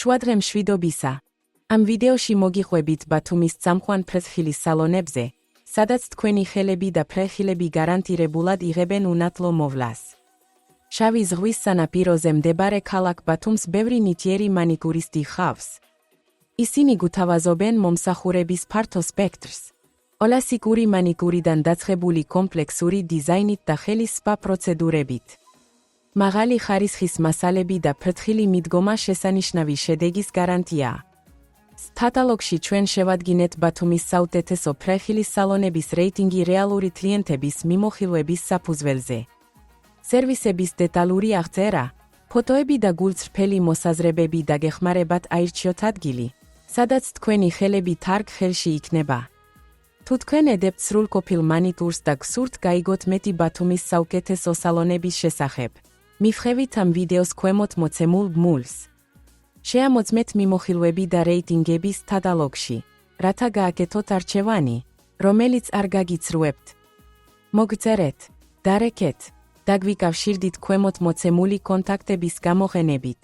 შუადღე მშვიდობისა. ამ ვიდეოში მოგიყვებით ბათუმის წამყვან ფრეთხილის სალონებზე, სადაც თქვენი ხელები და ფრეხილები გარანტირებულად იღებენ უნათლო მოვლას. შავი ზღვის სანაპიროზე მდებარე ქალაქ ბათუმს ბევრი ნივთიერი მანიკურისტი ჰყავს. ისინი გუთავაზობენ მომსახურების ფართო სპექტრს. კლასიკური მანიკურიდან დაწყებული კომპლექსური დიზაინით და ხელის სპა პროცედურებით. მაღალი ხარისხის მასალები და ფრთხილი მიდგომა შესანიშნავი შედეგის გარანტია. კატალოგში ჩვენ შევადგინეთ ბათუმის საუკეთესო ფრეხილის სალონების რეიტინგი რეალური კლიენტების მიმოხილვების საფუძველზე. სერვისების დეტალური აღწერა, ფოტოები და გულწრფელი მოსაზრებები დაგეხმარებათ აირჩიოთ ადგილი, სადაც თქვენი ხელები თარგ ხელში იქნება. თუ თქვენ ედებთ სრულყოფილ მანიკურს და გსურთ გაიგოთ მეტი ბათუმის საუკეთესო სალონების შესახებ, მივხევით ამ ვიდეოს ქვემოთ მოცემულ ბმულს. შეამოწმეთ მიმოხილვები და რეიტინგების კატალოგში, რათა გააკეთოთ არჩევანი, რომელიც არ გაგიცრუებთ. მოგწერეთ, დარეკეთ, დაგვიკავშირდით ქვემოთ მოცემული კონტაქტების გამოყენებით.